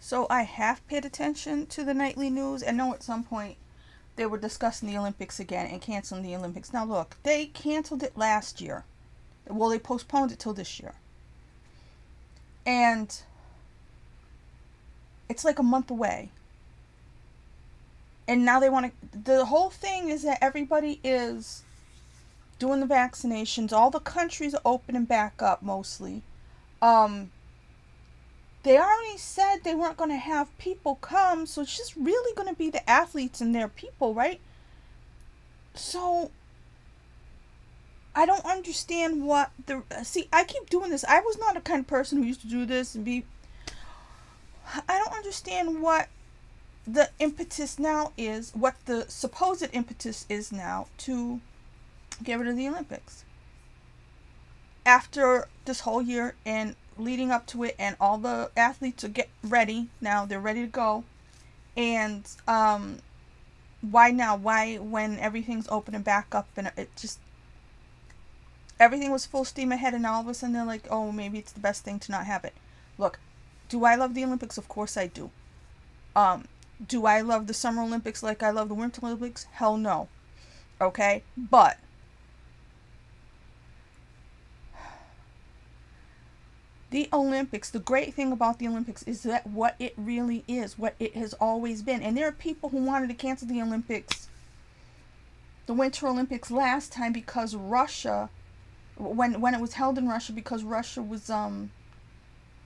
So I have paid attention to the nightly news and know at some point they were discussing the Olympics again and canceling the Olympics. Now look, they canceled it last year. Well, they postponed it till this year. And it's like a month away. And now they want to, the whole thing is that everybody is doing the vaccinations. All the countries are opening back up mostly. They already said they weren't going to have people come, so it's just really going to be the athletes and their people, right? So I don't understand what the, see, I keep doing this. I was not a kind of person who used to do this and be, I don't understand what the impetus now is, what the supposed impetus is now to get rid of the Olympics. After this whole year and leading up to it, and all the athletes are get ready now, they're ready to go. And why now? Why when everything's opening back up and it just, everything was full steam ahead, and now all of a sudden they're like, oh, maybe it's the best thing to not have it. Look, do I love the Olympics? Of course I do. Do I love the Summer Olympics like I love the Winter Olympics? Hell no. Okay? But the Olympics, the great thing about the Olympics is that what it really is, what it has always been. And there are people who wanted to cancel the Olympics, the Winter Olympics last time, because Russia, when it was held in Russia, because Russia was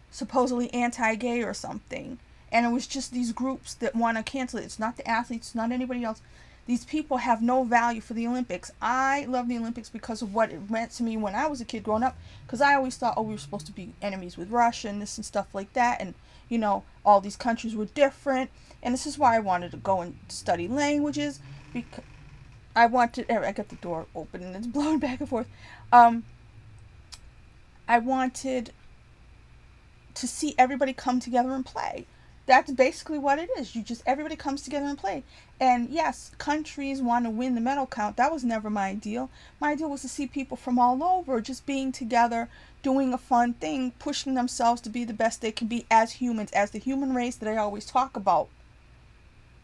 supposedly anti-gay or something. And it was just these groups that want to cancel it. It's not the athletes, it's not anybody else. These people have no value for the Olympics. I love the Olympics because of what it meant to me when I was a kid growing up. Because I always thought, oh, we were supposed to be enemies with Russia and this and stuff like that. And, you know, all these countries were different. And this is why I wanted to go and study languages. Because I wanted, I got the door open and it's blowing back and forth. I wanted to see everybody come together and play. That's basically what it is. Everybody comes together and play. And yes, countries want to win the medal count. That was never my ideal. My ideal was to see people from all over just being together, doing a fun thing, pushing themselves to be the best they can be as humans, as the human race that I always talk about.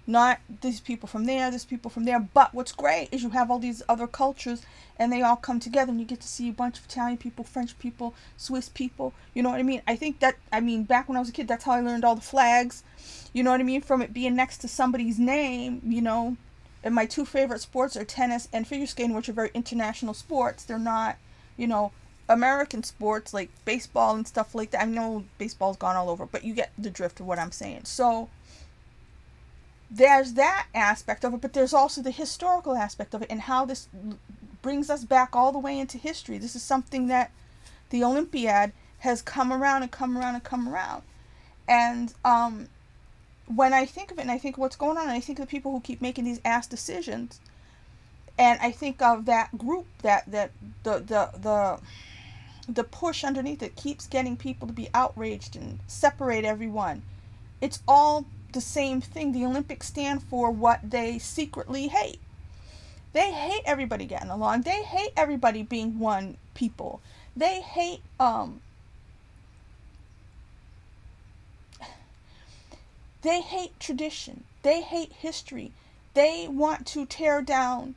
Not these people from there, these people from there. But what's great is you have all these other cultures and they all come together and you get to see a bunch of Italian people, French people, Swiss people. You know what I mean? I think that, back when I was a kid, that's how I learned all the flags. You know what I mean? From it being next to somebody's name, you know. And my two favorite sports are tennis and figure skating, which are very international sports. They're not, you know, American sports like baseball and stuff like that. I know baseball's gone all over, but you get the drift of what I'm saying. So there's that aspect of it, but there's also the historical aspect of it and how this brings us back all the way into history. This is something that the Olympiad has come around and come around and come around. And when I think of it and I think of what's going on, and I think of the people who keep making these ass decisions, and I think of that group, that the push underneath it keeps getting people to be outraged and separate everyone. It's all the same thing. The Olympics stand for what they secretly hate. They hate everybody getting along. They hate everybody being one people. They hate tradition. They hate history. They want to tear down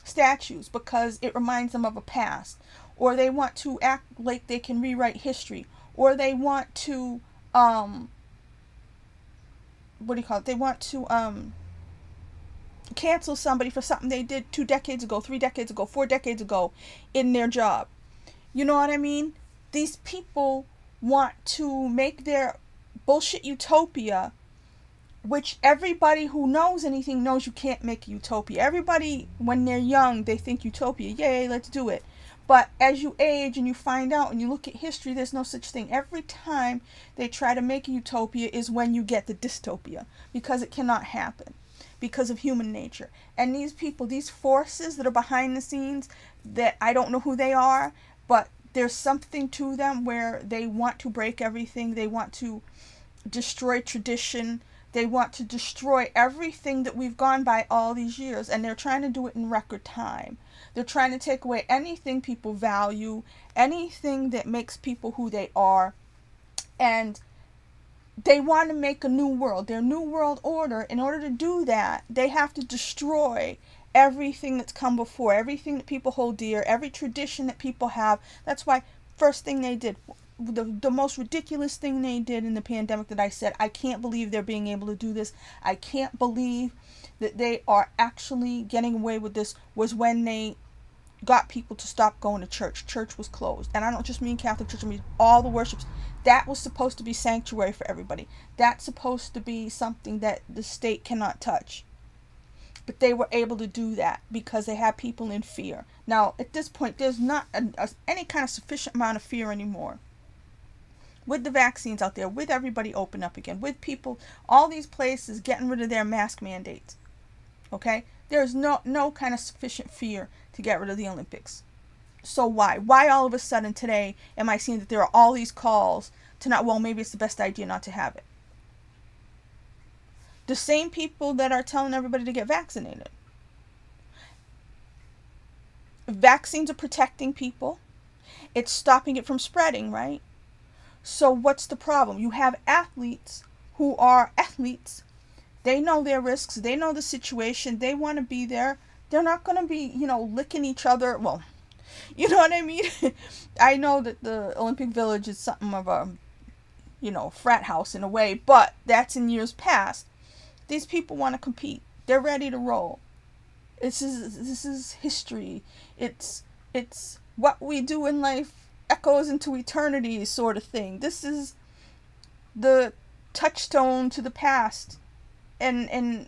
statues because it reminds them of a past, or they want to act like they can rewrite history, or they want to what do you call it? They want to cancel somebody for something they did 2 decades ago, 3 decades ago, 4 decades ago in their job. You know what I mean? These people want to make their bullshit utopia, which everybody who knows anything knows you can't make a utopia. Everybody, when they're young, they think utopia. Yay, let's do it. But as you age and you find out and you look at history, there's no such thing. Every time they try to make a utopia is when you get the dystopia, because it cannot happen because of human nature. And these people, these forces that are behind the scenes, that I don't know who they are, but there's something to them where they want to break everything. They want to destroy tradition. They want to destroy everything that we've gone by all these years, and they're trying to do it in record time. They're trying to take away anything people value, anything that makes people who they are. And They want to make a new world, their new world order. In order to do that, they have to destroy everything that's come before, everything that people hold dear, every tradition that people have. That's why first thing they did, the most ridiculous thing they did in the pandemic that I said, I can't believe they're being able to do this. I can't believe that they are actually getting away with this, was when they got people to stop going to church. Church was closed. And I don't just mean Catholic Church, I mean all the worships. That was supposed to be sanctuary for everybody. That's supposed to be something that the state cannot touch. But they were able to do that because they had people in fear. Now, at this point, there's not any kind of sufficient amount of fear anymore. With the vaccines out there, with everybody open up again, with people, all these places getting rid of their mask mandates. Okay? There's no kind of sufficient fear to get rid of the Olympics. So why? Why all of a sudden today am I seeing that there are all these calls to not, well, maybe it's the best idea not to have it? The same people that are telling everybody to get vaccinated. Vaccines are protecting people. It's stopping it from spreading, right? So what's the problem? You have athletes who are athletes. They know their risks. They know the situation. They want to be there. They're not going to be, licking each other. Well, you know what I mean? I know that the Olympic Village is something of a, frat house in a way, but that's in years past. These people want to compete. They're ready to roll. This is history. It's what we do in life echoes into eternity sort of thing. This is the touchstone to the past. And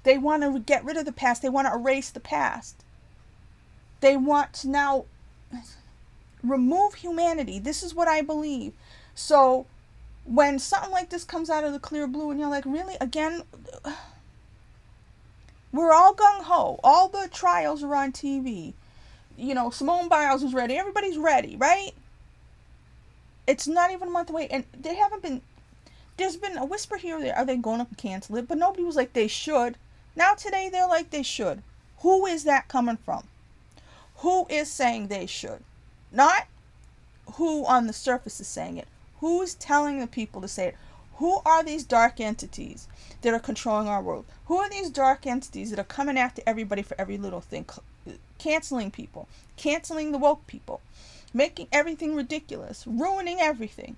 they want to get rid of the past. They want to erase the past. They want to now remove humanity. This is what I believe. So when something like this comes out of the clear blue and you're like, really? Again? We're all gung-ho. All the trials are on TV. Simone Biles is ready. Everybody's ready, right? It's not even a month away. And they haven't been... There's been a whisper here or there. Are they going up and cancel it? But nobody was like, they should. Now today, they're like, they should. Who is that coming from? Who is saying they should? Not who on the surface is saying it. Who's telling the people to say it? Who are these dark entities that are controlling our world? Who are these dark entities that are coming after everybody for every little thing? Canceling people. Canceling the woke people. Making everything ridiculous. Ruining everything.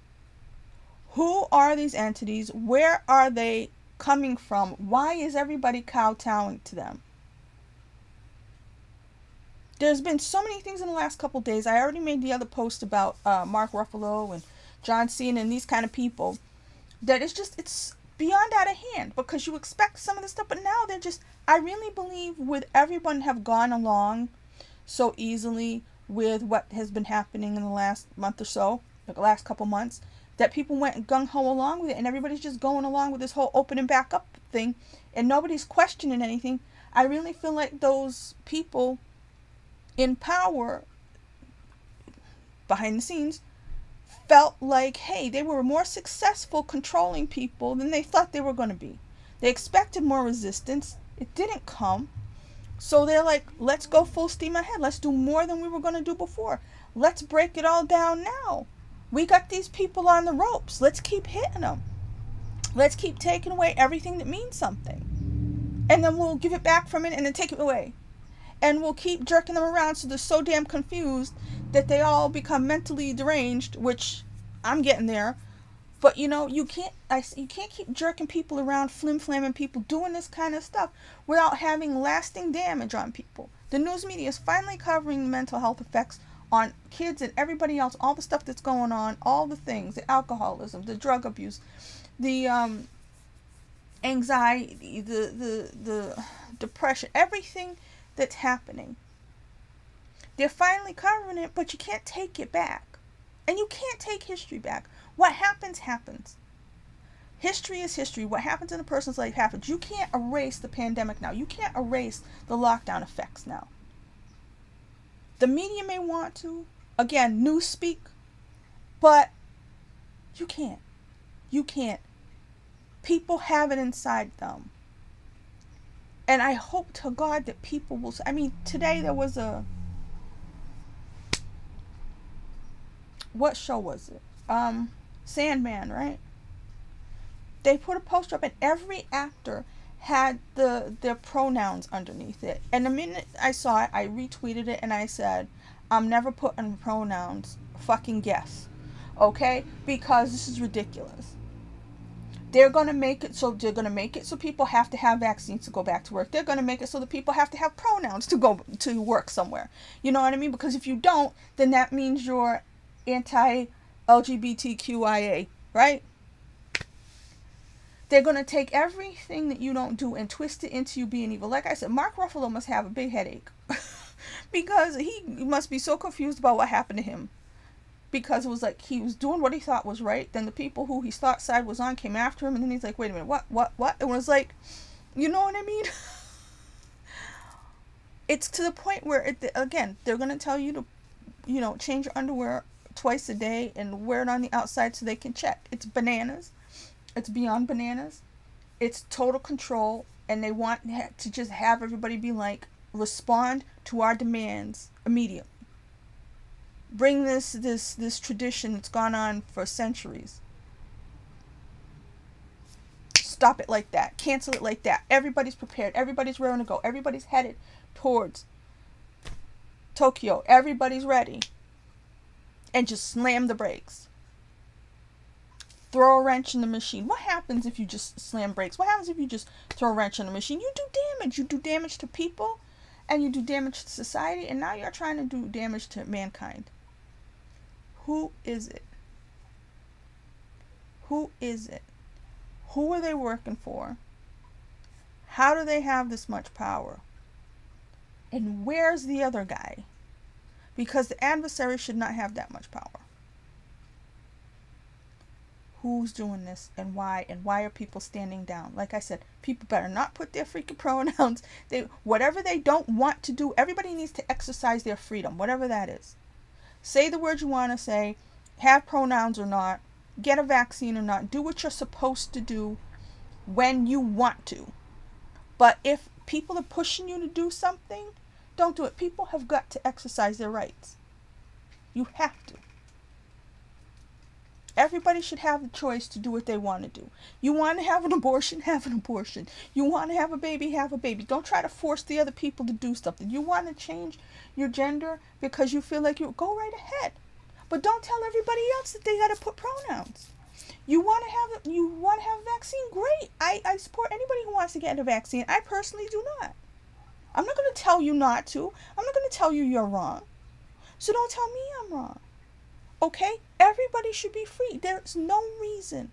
Who are these entities? Where are they coming from? Why is everybody kowtowing to them? There's been so many things in the last couple days. I already made the other post about Mark Ruffalo and John Cena and these kind of people. That it's beyond out of hand, because you expect some of this stuff, but now they're just, I really believe with everyone have gone along so easily with what has been happening in the last month or so, the last couple months, that people went gung-ho along with it, and everybody's just going along with this whole opening back up thing, and nobody's questioning anything. I really feel like those people in power, behind the scenes, felt like, hey, they were more successful controlling people than they thought they were going to be. They expected more resistance. It didn't come. So they're like, let's go full steam ahead. Let's do more than we were going to do before. Let's break it all down now. We got these people on the ropes. Let's keep hitting them. Let's keep taking away everything that means something. And then we'll give it back from it and then take it away. And we'll keep jerking them around so they're so damn confused that they all become mentally deranged, which I'm getting there. But you can't keep jerking people around, flim-flamming people, doing this kind of stuff without having lasting damage on people. The news media is finally covering the mental health effects on kids and everybody else, all the stuff that's going on, all the things, the alcoholism, the drug abuse, the anxiety, the depression, everything that's happening. They're finally covering it, but you can't take it back. And you can't take history back. What happens, happens. History is history. What happens in a person's life happens. You can't erase the pandemic now. You can't erase the lockdown effects now. The media may want to. Again, newspeak. But you can't. You can't. People have it inside them. And I hope to God that people will... I mean, today there was a... What show was it? Sandman, right? They put a poster up and every actor had their pronouns underneath it. And the minute I saw it, I retweeted it and I said, I'm never putting pronouns. Fucking guess. Okay? Because this is ridiculous. They're going to make it so people have to have vaccines to go back to work. They're going to make it so that people have to have pronouns to go to work somewhere. You know what I mean? Because if you don't, then that means you're anti-LGBTQIA, right? They're going to take everything that you don't do and twist it into you being evil. Like I said, Mark Ruffalo must have a big headache because he must be so confused about what happened to him. Because it was like he was doing what he thought was right. Then the people who he thought side was on came after him. And then he's like, wait a minute, what? It was like, you know what I mean? It's to the point where, again, they're going to tell you to, change your underwear twice a day and wear it on the outside so they can check. It's bananas. It's beyond bananas. It's total control. And they want to just have everybody be like, respond to our demands immediately. Bring this tradition that's gone on for centuries. Stop it like that. Cancel it like that. Everybody's prepared. Everybody's raring to go. Everybody's headed towards Tokyo. Everybody's ready. And just slam the brakes. Throw a wrench in the machine. What happens if you just slam brakes? What happens if you just throw a wrench in the machine? You do damage. You do damage to people. And you do damage to society. And now you're trying to do damage to mankind. Who is it? Who is it? Who are they working for? How do they have this much power? And where's the other guy? Because the adversary should not have that much power. Who's doing this and why? And why are people standing down? Like I said, people better not put their freaking pronouns. Whatever they don't want to do, everybody needs to exercise their freedom, whatever that is. Say the words you want to say, have pronouns or not, get a vaccine or not, do what you're supposed to do when you want to. But if people are pushing you to do something, don't do it. People have got to exercise their rights. You have to. Everybody should have the choice to do what they want to do. You want to have an abortion, have an abortion. You want to have a baby, have a baby. Don't try to force the other people to do something. You want to change your gender because you feel like go right ahead. But don't tell everybody else that they got to put pronouns. You want to have a vaccine? Great. I support anybody who wants to get a vaccine. I personally do not. I'm not going to tell you not to. I'm not going to tell you you're wrong. So don't tell me I'm wrong. Okay? Everybody should be free. There's no reason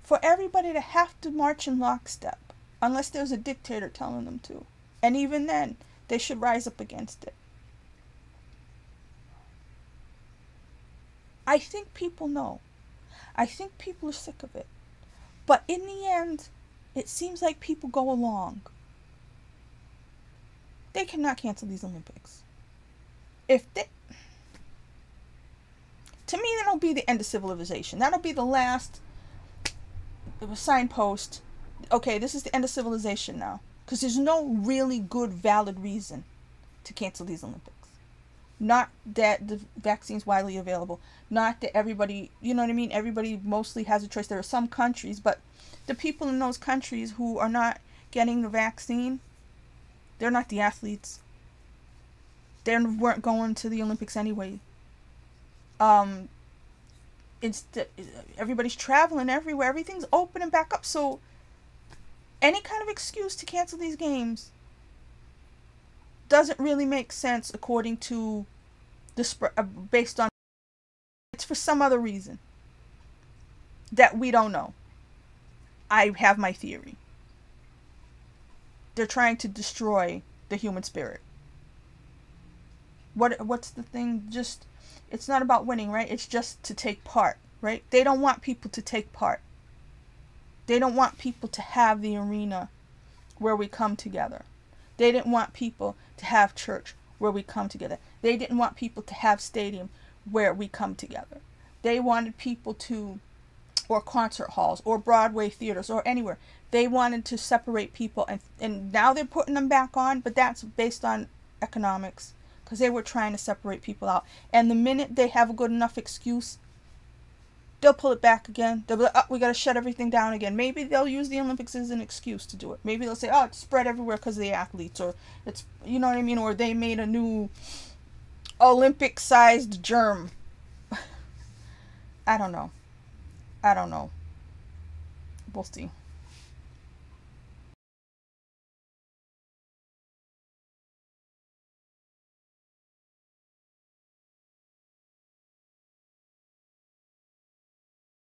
for everybody to have to march in lockstep unless there's a dictator telling them to. And even then, they should rise up against it. I think people know. I think people are sick of it. But in the end, it seems like people go along. They cannot cancel these Olympics. To me, that'll be the end of civilization. That'll be the last signpost. Okay, this is the end of civilization now. Because there's no really good, valid reason to cancel these Olympics. Not that the vaccine's widely available. Not that everybody, you know what I mean? Everybody mostly has a choice. There are some countries, but the people in those countries who are not getting the vaccine, they're not the athletes. They weren't going to the Olympics anyway. Everybody's traveling everywhere. Everything's open and back up. So any kind of excuse to cancel these games doesn't really make sense according to based on it's for some other reason that we don't know. I have my theory. They're trying to destroy the human spirit. What's the thing? Just it's not about winning, right? It's just to take part, right? They don't want people to take part. They don't want people to have the arena where we come together. They didn't want people to have church where we come together. They didn't want people to have stadium where we come together. They wanted people to, or concert halls, or Broadway theaters, or anywhere. They wanted to separate people, and now they're putting them back on, but that's based on economics, because they were trying to separate people out. And the minute they have a good enough excuse they'll pull it back again. They'll be like, oh, we got to shut everything down again. Maybe they'll use the Olympics as an excuse to do it. Maybe they'll say, oh, it's spread everywhere because of the athletes, or it's, you know what I mean, or they made a new Olympic-sized germ. I don't know. We'll see.